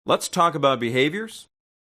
Let's talk about behaviors.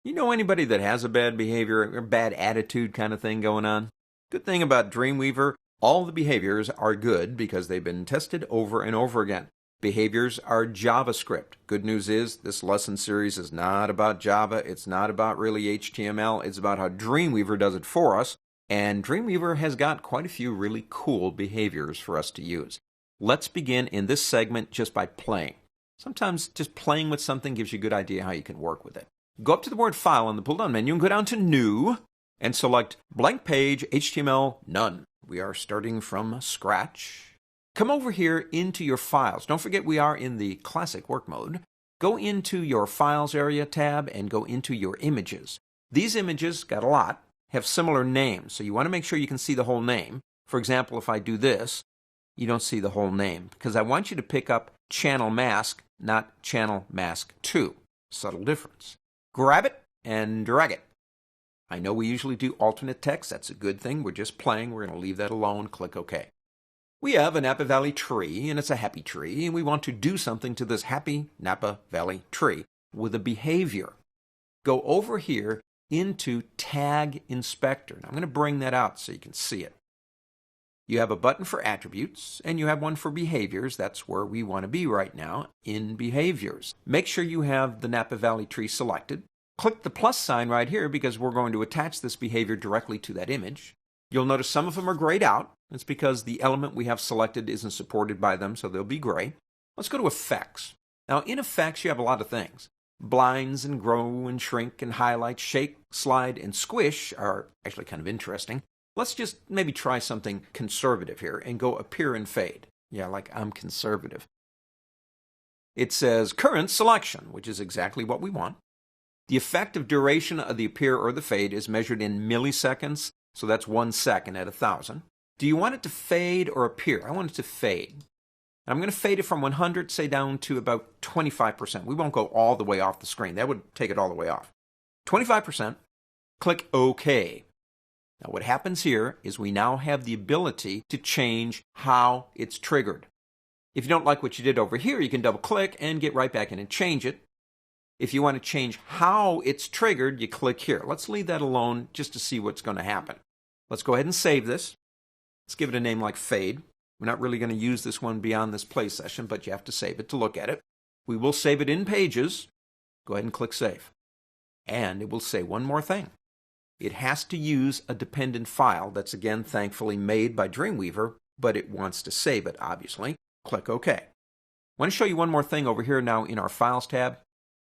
You know anybody that has a bad behavior or bad attitude kind of thing going on? Good thing about Dreamweaver, all the behaviors are good because they've been tested over and over again. Behaviors are JavaScript. Good news is this lesson series is not about Java. It's not about really HTML. It's about how Dreamweaver does it for us. And Dreamweaver has got quite a few really cool behaviors for us to use. Let's begin in this segment just by playing. Sometimes just playing with something gives you a good idea how you can work with it. Go up to the word File on the pull-down menu and go down to New and select Blank Page, HTML, None. We are starting from scratch. Come over here into your files. Don't forget we are in the classic work mode. Go into your Files area tab and go into your images. These images, got a lot, have similar names, so you want to make sure you can see the whole name. For example, if I do this, you don't see the whole name because I want you to pick up Channel Mask, not Channel Mask 2. Subtle difference. Grab it and drag it. I know we usually do alternate text. That's a good thing. We're just playing. We're going to leave that alone. Click OK. We have a Napa Valley tree, and it's a happy tree, and we want to do something to this happy Napa Valley tree with a behavior. Go over here into Tag Inspector. Now, I'm going to bring that out so you can see it. You have a button for attributes, and you have one for behaviors. That's where we want to be right now, in behaviors. Make sure you have the Napa Valley tree selected. Click the plus sign right here because we're going to attach this behavior directly to that image. You'll notice some of them are grayed out. It's because the element we have selected isn't supported by them, so they'll be gray. Let's go to Effects. Now, in Effects, you have a lot of things. Blinds and grow and shrink and highlight, shake, slide, and squish are actually kind of interesting. Let's just maybe try something conservative here and go appear and fade. Yeah, like I'm conservative. It says current selection, which is exactly what we want. The effective duration of the appear or the fade is measured in milliseconds, so that's 1 second at 1,000. Do you want it to fade or appear? I want it to fade. I'm going to fade it from 100, say down to about 25%. We won't go all the way off the screen. That would take it all the way off. 25%. Click OK. Now what happens here is we now have the ability to change how it's triggered. If you don't like what you did over here, you can double click and get right back in and change it. If you want to change how it's triggered, you click here. Let's leave that alone just to see what's going to happen. Let's go ahead and save this. Let's give it a name like Fade. We're not really going to use this one beyond this play session, but you have to save it to look at it. We will save it in Pages. Go ahead and click Save. And it will say one more thing. It has to use a dependent file that's, again, thankfully made by Dreamweaver, but it wants to save it, obviously. Click OK. I want to show you one more thing over here now in our Files tab.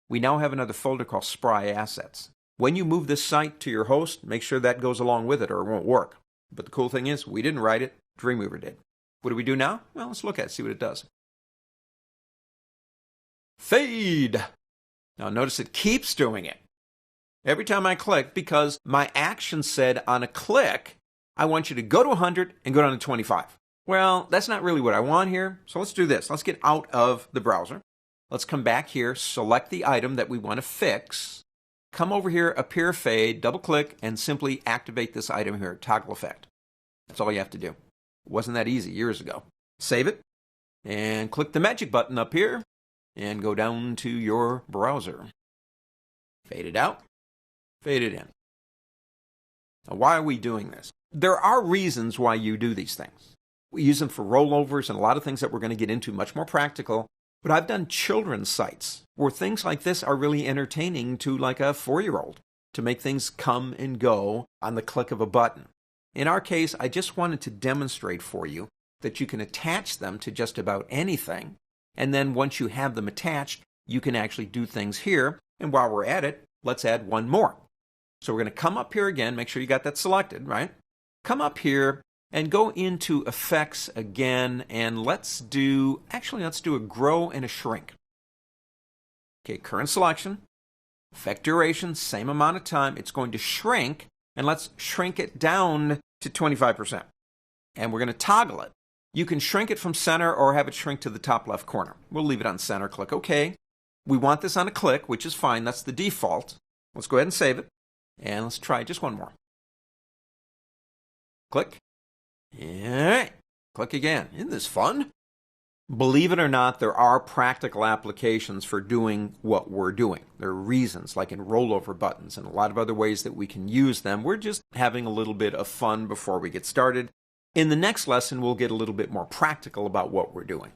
We now have another folder called Spry Assets. When you move this site to your host, make sure that goes along with it or it won't work. But the cool thing is, we didn't write it, Dreamweaver did. What do we do now? Well, let's look at it, see what it does. Fade! Now notice it keeps doing it. Every time I click, because my action said on a click, I want you to go to 100 and go down to 25. Well, that's not really what I want here, so let's do this. Let's get out of the browser. Let's come back here, select the item that we want to fix. Come over here, Appear Fade, double click, and simply activate this item here, Toggle Effect. That's all you have to do. It wasn't that easy years ago. Save it, and click the magic button up here, and go down to your browser. Fade it out, fade it in. Now, why are we doing this? There are reasons why you do these things. We use them for rollovers and a lot of things that we're going to get into, much more practical. But I've done children's sites where things like this are really entertaining to like a 4-year-old to make things come and go on the click of a button. In our case, I just wanted to demonstrate for you that you can attach them to just about anything. And then once you have them attached, you can actually do things here. And while we're at it, let's add one more. So we're going to come up here again, make sure you got that selected, right? Come up here and go into Effects again, and let's do a grow and a shrink. Okay, current selection, effect duration, same amount of time. It's going to shrink, and let's shrink it down to 25%. And we're going to toggle it. You can shrink it from center or have it shrink to the top left corner. We'll leave it on center, click OK. We want this on a click, which is fine. That's the default. Let's go ahead and save it. And let's try just one more. Click. Yeah. Click again. Isn't this fun? Believe it or not, there are practical applications for doing what we're doing. There are reasons, like in rollover buttons and a lot of other ways that we can use them. We're just having a little bit of fun before we get started. In the next lesson, we'll get a little bit more practical about what we're doing.